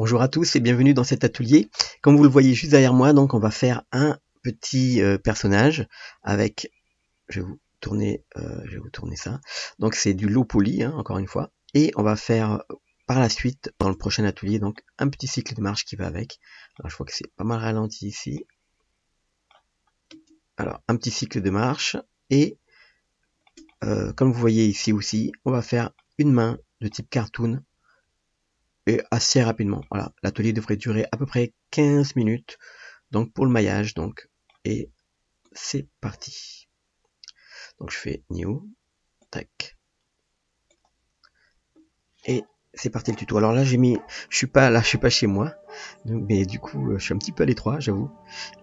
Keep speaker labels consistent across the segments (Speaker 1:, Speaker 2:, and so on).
Speaker 1: Bonjour à tous et bienvenue dans cet atelier. Comme vous le voyez juste derrière moi, donc on va faire un petit personnage avec, je vais vous tourner ça. Donc c'est du low poly, hein, encore une fois, et on va faire par la suite dans le prochain atelier donc un petit cycle de marche qui va avec. Alors je vois que c'est pas mal ralenti ici. Alors un petit cycle de marche et comme vous voyez ici aussi, on va faire une main de type cartoon. Et assez rapidement. Voilà, l'atelier devrait durer à peu près 15 minutes. Donc pour le maillage, donc, et c'est parti. Donc je fais new, tac. Et c'est parti le tuto. Alors là j'ai mis, je suis pas chez moi, donc, mais du coup je suis un petit peu à l'étroit, j'avoue.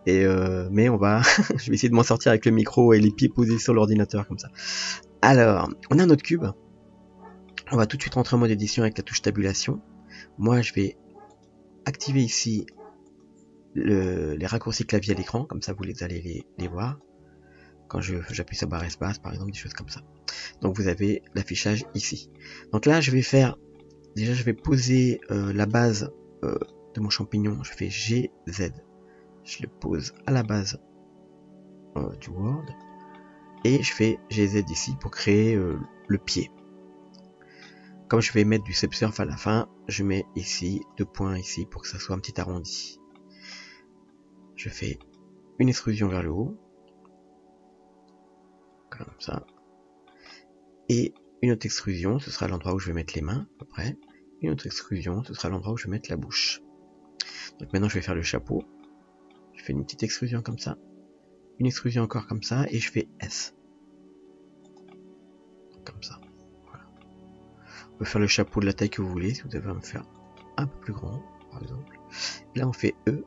Speaker 1: Et mais on va, je vais essayer de m'en sortir avec le micro et les pieds posés sur l'ordinateur comme ça. Alors, on a notre cube. On va tout de suite rentrer en mode édition avec la touche tabulation. Moi je vais activer ici les raccourcis clavier à l'écran, comme ça vous allez les voir quand j'appuie sur barre espace par exemple, des choses comme ça. Donc vous avez l'affichage ici. Donc là je vais poser la base de mon champignon. Je fais GZ, je le pose à la base du Word et je fais GZ ici pour créer le pied. Comme je vais mettre du subsurf à la fin, je mets ici 2 points ici pour que ça soit un petit arrondi. Je fais une extrusion vers le haut, comme ça, et une autre extrusion, ce sera l'endroit où je vais mettre les mains, à peu près. Une autre extrusion, ce sera l'endroit où je vais mettre la bouche. Donc maintenant je vais faire le chapeau. Je fais une petite extrusion comme ça, une extrusion encore comme ça, et je fais S. Comme ça. Voilà. On peut faire le chapeau de la taille que vous voulez, si vous devez me faire un peu plus grand, par exemple. Là on fait E,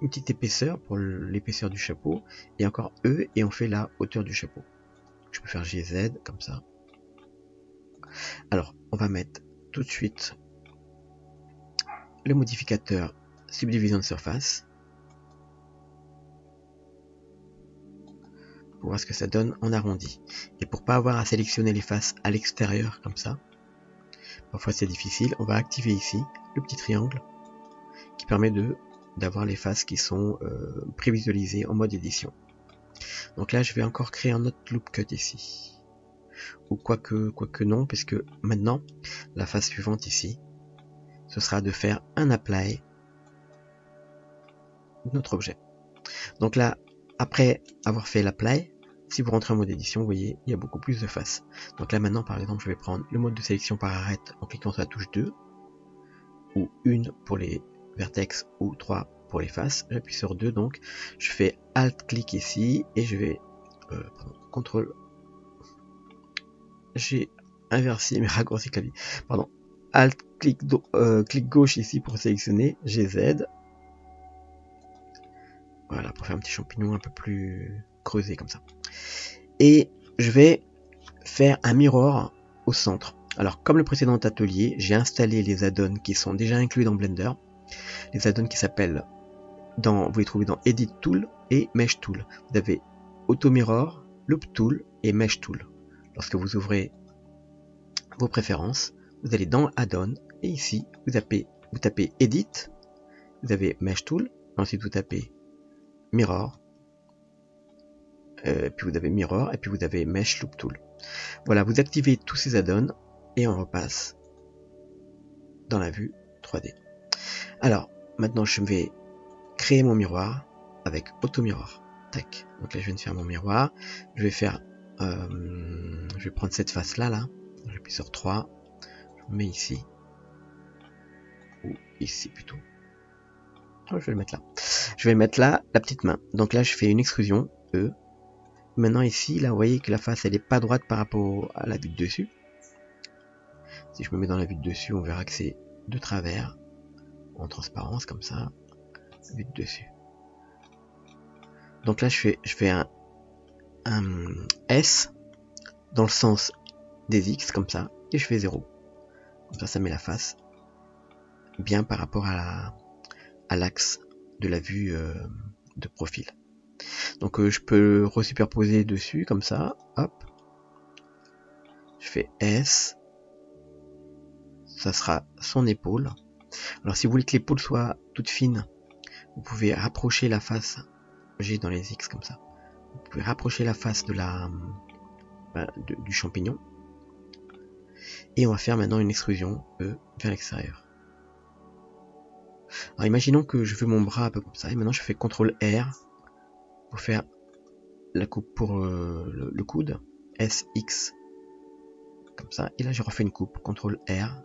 Speaker 1: une petite épaisseur pour l'épaisseur du chapeau, et encore E, et on fait la hauteur du chapeau. Je peux faire GZ, comme ça. Alors, on va mettre tout de suite le modificateur subdivision de surface pour voir ce que ça donne en arrondi. Et pour pas avoir à sélectionner les faces à l'extérieur comme ça, parfois c'est difficile, on va activer ici le petit triangle qui permet d'avoir les faces qui sont prévisualisées en mode édition. Donc là je vais encore créer un autre loop cut ici, ou quoique non, parce que maintenant la phase suivante ici ce sera de faire un apply de notre objet. Donc là, après avoir fait l'apply, si vous rentrez en mode édition, vous voyez, il y a beaucoup plus de faces. Donc là maintenant, par exemple, je vais prendre le mode de sélection par arête en cliquant sur la touche 2, ou 1 pour les vertex, ou 3 pour les faces. J'appuie sur 2, donc je fais Alt-clic ici, et je vais, CTRL, j'ai inversé mes raccourcis clavier, pardon, Alt-clic clic gauche ici pour sélectionner, GZ, voilà, pour faire un petit champignon un peu plus creusé comme ça. Et je vais faire un mirror au centre. Alors comme le précédent atelier, j'ai installé les add-ons qui sont déjà inclus dans Blender. Les add-ons qui s'appellent, vous les trouvez dans Edit Tool et Mesh Tool. Vous avez Auto Mirror, Loop Tool et Mesh Tool. Lorsque vous ouvrez vos préférences, vous allez dans Add-on et ici vous tapez Edit, vous avez Mesh Tool, ensuite vous tapez Mirror, puis vous avez Mirror, et puis vous avez Mesh Loop Tool. Voilà, vous activez tous ces add-ons, et on repasse dans la vue 3D. Alors, maintenant je vais créer mon miroir avec Auto Mirror. Tac. Donc là je viens de faire mon miroir. Je vais faire, je vais prendre cette face là. J'appuie sur 3. Je mets ici. Ou ici plutôt. Oh, je vais le mettre là. Je vais mettre là la petite main. Donc là je fais une extrusion, E. Maintenant ici, là vous voyez que la face elle est pas droite par rapport à la vue de dessus. Si je me mets dans la vue de dessus, on verra que c'est de travers, en transparence comme ça, vue de dessus. Donc là je fais un S dans le sens des X comme ça, et je fais 0. Comme ça, ça met la face bien par rapport à l'axe de la vue de profil. Donc je peux resuperposer dessus comme ça, hop. Je fais S, ça sera son épaule, Alors si vous voulez que les poules soient toutes fines, vous pouvez rapprocher la face G dans les X comme ça. Vous pouvez rapprocher la face de du champignon. Et on va faire maintenant une extrusion E vers l'extérieur. Alors imaginons que je veux mon bras un peu comme ça. Et maintenant je fais CTRL R pour faire la coupe pour le coude. S, X. Comme ça. Et là je refais une coupe. CTRL R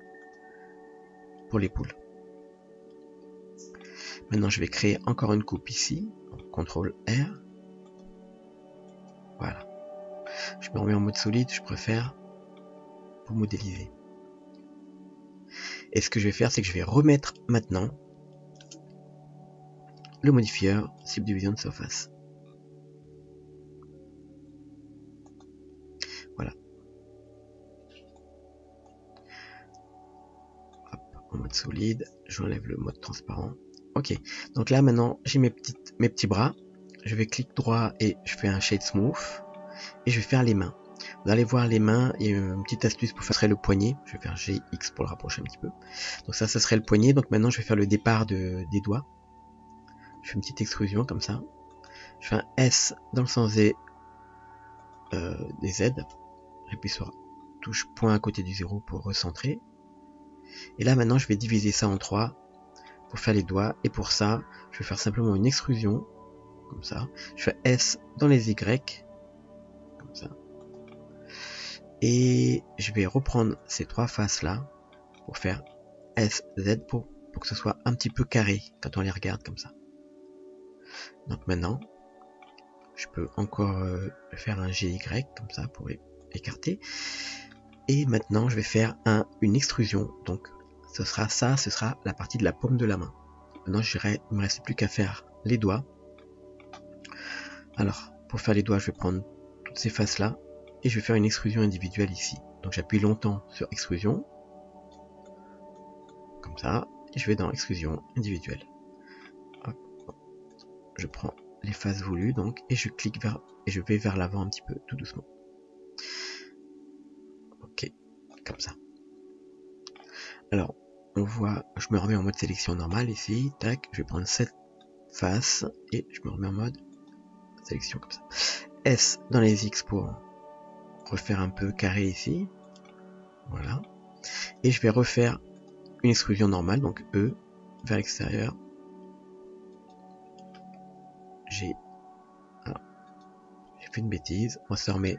Speaker 1: pour l'épaule. Maintenant je vais créer encore une coupe ici. CTRL R. Voilà. Je me remets en mode solide, je préfère, pour modéliser. Et ce que je vais faire, c'est que je vais remettre maintenant le modifieur Subdivision Surface. Voilà. Hop, en mode solide, j'enlève le mode transparent. Ok, donc là maintenant j'ai mes petits bras. Je vais clic droit et je fais un Shade Smooth. Et je vais faire les mains. Vous allez voir les mains, il y a une petite astuce pour faire, ce serait le poignet. Je vais faire GX pour le rapprocher un petit peu. Donc ça serait le poignet. Donc maintenant je vais faire le départ des doigts. Je fais une petite extrusion comme ça. Je fais un S dans le sens des Z. J'appuie sur touche point à côté du 0 pour recentrer. Et là maintenant je vais diviser ça en 3 pour faire les doigts. Et pour ça, je vais faire simplement une extrusion comme ça. Je fais S dans les Y. Comme ça. Et je vais reprendre ces 3 faces là pour faire SZ pour que ce soit un petit peu carré quand on les regarde comme ça. Donc maintenant, je peux encore faire un GY comme ça pour écarter. Et maintenant, je vais faire une extrusion. Donc ce sera la partie de la paume de la main. Maintenant, il me reste plus qu'à faire les doigts. Alors, pour faire les doigts, je vais prendre toutes ces faces là. Et je vais faire une extrusion individuelle ici. Donc j'appuie longtemps sur extrusion. Comme ça. Et je vais dans extrusion individuelle. Hop. Je prends les faces voulues donc. Et je clique et je vais vers l'avant un petit peu, tout doucement. Ok. Comme ça. Alors, on voit, je me remets en mode sélection normale ici. Tac. Je vais prendre cette face. Et je me remets en mode sélection comme ça. S dans les X pour refaire un peu carré ici. Voilà. Et je vais refaire une extrusion normale, donc E vers l'extérieur. J'ai fait une bêtise. On se remet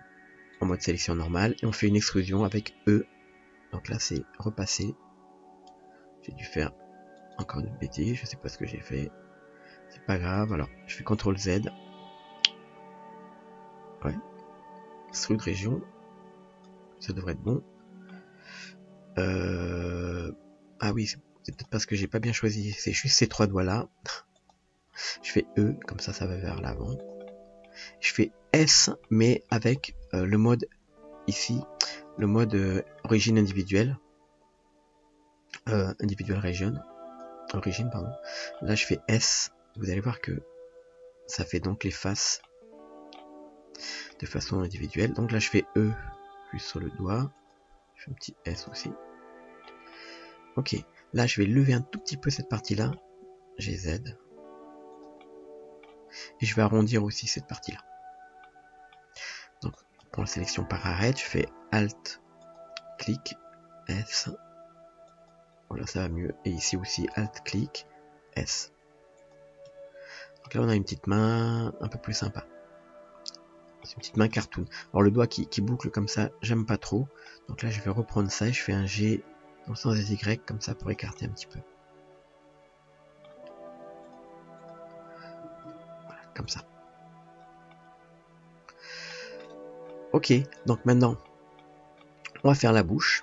Speaker 1: en mode sélection normale et on fait une extrusion avec E. Donc là c'est repassé. J'ai dû faire encore une bêtise, je sais pas ce que j'ai fait. C'est pas grave, alors je fais CTRL Z. Ouais. Extrude région. Ça devrait être bon. Ah oui, c'est peut-être parce que j'ai pas bien choisi. C'est juste ces 3 doigts là. Je fais E, comme ça va vers l'avant. Je fais S, mais avec le mode ici, le mode origine individuelle. Individual region. Origine, pardon. Là, je fais S. Vous allez voir que ça fait donc les faces de façon individuelle. Donc là, je fais E plus sur le doigt. Je fais un petit S aussi. Ok. Là, je vais lever un tout petit peu cette partie-là. J'ai Z. Et je vais arrondir aussi cette partie-là. Donc, pour la sélection par arrêt, je fais Alt, clic, S. Voilà, ça va mieux. Et ici aussi, Alt, clic, S. Donc là, on a une petite main un peu plus sympa. C'est une petite main cartoon. Alors le doigt qui boucle comme ça, j'aime pas trop. Donc là, je vais reprendre ça et je fais un G dans le sens des Y comme ça pour écarter un petit peu. Voilà, comme ça. Ok, donc maintenant, on va faire la bouche.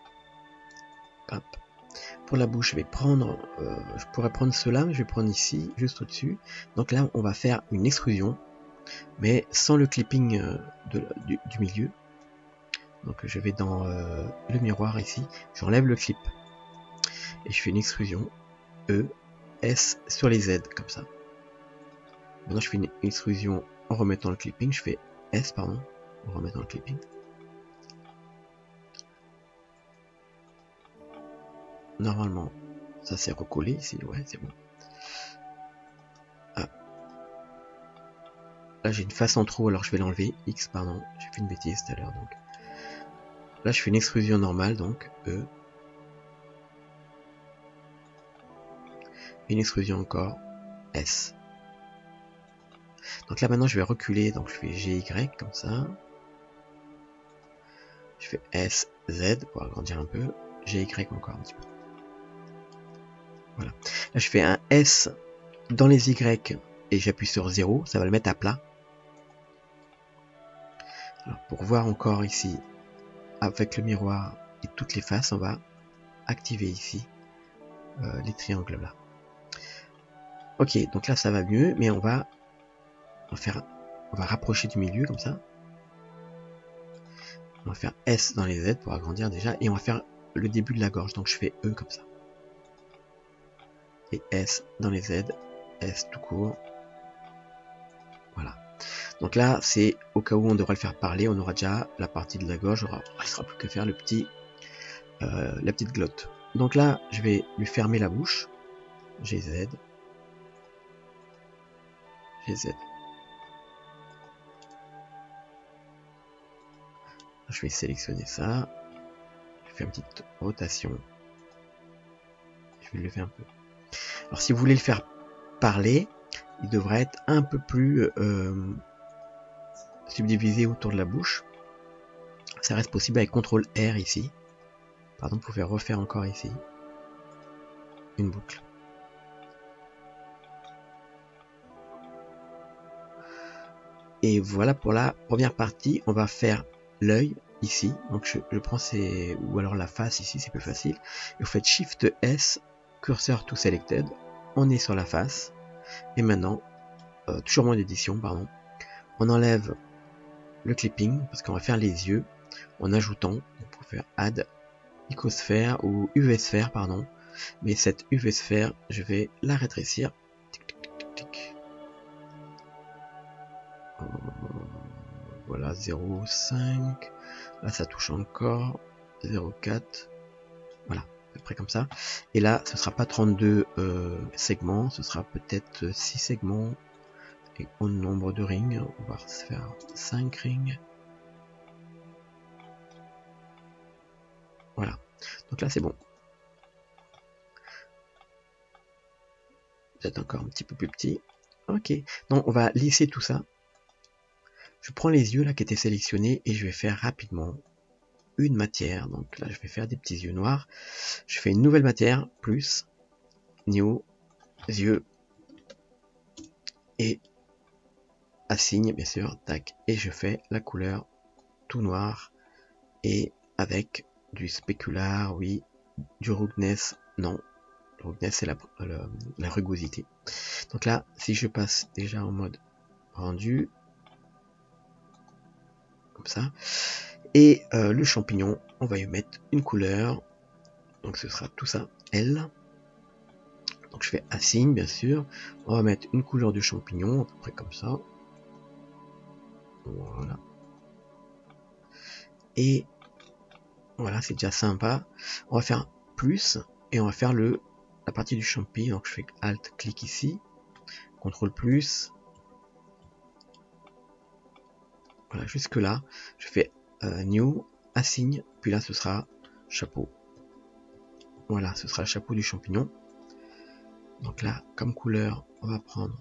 Speaker 1: Hop. Pour la bouche, je vais prendre, je pourrais prendre cela, mais je vais prendre ici, juste au-dessus. Donc là, on va faire une extrusion, mais sans le clipping du milieu. Donc je vais dans le miroir ici, j'enlève le clip. Et je fais une extrusion, E, S sur les Z, comme ça. Maintenant je fais une extrusion en remettant le clipping, je fais S, pardon, en remettant le clipping. Normalement, Ça c'est recollé ici, ouais, c'est bon. Ah. Là j'ai une face en trop, alors je vais l'enlever. X, pardon, j'ai fait une bêtise tout à l'heure. Donc là je fais une extrusion normale, donc E. Une extrusion encore, S. Donc là maintenant je vais reculer, donc je fais GY comme ça. Je fais S, Z pour agrandir un peu. GY encore un petit peu. Voilà. Là je fais un S dans les Y et j'appuie sur 0, ça va le mettre à plat. Alors pour voir encore ici, avec le miroir et toutes les faces, on va activer ici les triangles là. Ok, donc là ça va mieux, mais on va rapprocher du milieu comme ça. On va faire S dans les Z pour agrandir déjà, et on va faire le début de la gorge, donc je fais E comme ça. Et S dans les Z, S tout court. Voilà. Donc là, c'est au cas où on devra le faire parler, on aura déjà la partie de la gorge, il ne sera plus que faire le petit, la petite glotte. Donc là, je vais lui fermer la bouche. GZ. GZ. Je vais sélectionner ça. Je fais une petite rotation. Je vais le lever un peu. Alors si vous voulez le faire parler, il devrait être un peu plus subdivisé autour de la bouche. Ça reste possible avec CTRL R ici. Pardon, vous pouvez refaire encore ici une boucle. Et voilà pour la première partie. On va faire l'œil ici. Donc je prends ou alors la face ici, c'est plus facile. Et vous faites Shift S, cursor to selected. On est sur la face. Et maintenant, toujours moins d'édition, pardon. On enlève le clipping parce qu'on va faire les yeux en ajoutant, on peut faire add icosphère ou UV sphère, pardon. Mais cette UV sphère, je vais la rétrécir. Tic, tic, tic, tic. Voilà, 0,5. Là, ça touche encore. 0,4. Voilà, à peu près comme ça. Et là, ce sera pas 32 segments, ce sera peut-être 6 segments. Et au nombre de rings, on va se faire 5 rings. Voilà. Donc là, c'est bon. Peut-être encore un petit peu plus petit. Ok. Donc, on va lisser tout ça. Je prends les yeux là qui étaient sélectionnés et je vais faire rapidement une matière. Donc là, je vais faire des petits yeux noirs. Je fais une nouvelle matière, plus, new, yeux, et assigne, bien sûr, tac. Et je fais la couleur tout noir et avec du spécular, oui, du roughness, non. Le roughness, c'est la rugosité. Donc là, si je passe déjà en mode rendu, comme ça, et le champignon, on va y mettre une couleur, donc ce sera tout ça, L. Donc je fais assign, bien sûr, on va mettre une couleur du champignon, à peu près comme ça. Voilà. Et voilà, c'est déjà sympa. On va faire plus, et on va faire la partie du champi, donc je fais Alt, clic ici, CTRL plus. Voilà, jusque là, je fais new, assign, puis là ce sera chapeau. Voilà, ce sera le chapeau du champignon. Donc là, comme couleur, on va prendre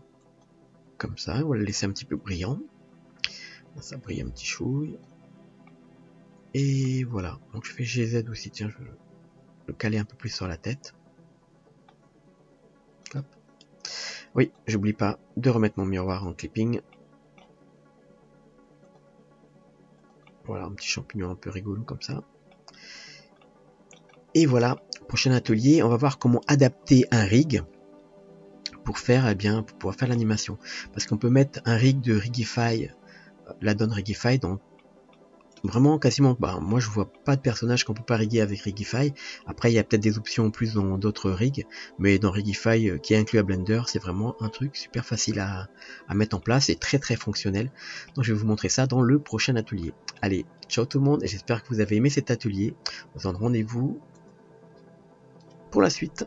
Speaker 1: comme ça, on va le laisser un petit peu brillant. Ça brille un petit chouille. Et voilà, donc je fais GZ aussi, tiens, je vais le caler un peu plus sur la tête. Hop. Oui, j'oublie pas de remettre mon miroir en clipping. Voilà, un petit champignon un peu rigolo comme ça. Et voilà, prochain atelier, on va voir comment adapter un rig pour faire, eh bien, pour pouvoir faire l'animation. Parce qu'on peut mettre un rig de Rigify, l'add-on Rigify, donc vraiment quasiment, bah, moi je vois pas de personnage qu'on peut pas riguer avec Rigify. Après il y a peut-être des options en plus dans d'autres rigs, mais dans Rigify qui est inclus à Blender, c'est vraiment un truc super facile à mettre en place et très très fonctionnel. Donc je vais vous montrer ça dans le prochain atelier. Allez, ciao tout le monde et j'espère que vous avez aimé cet atelier. On se donne rendez-vous pour la suite.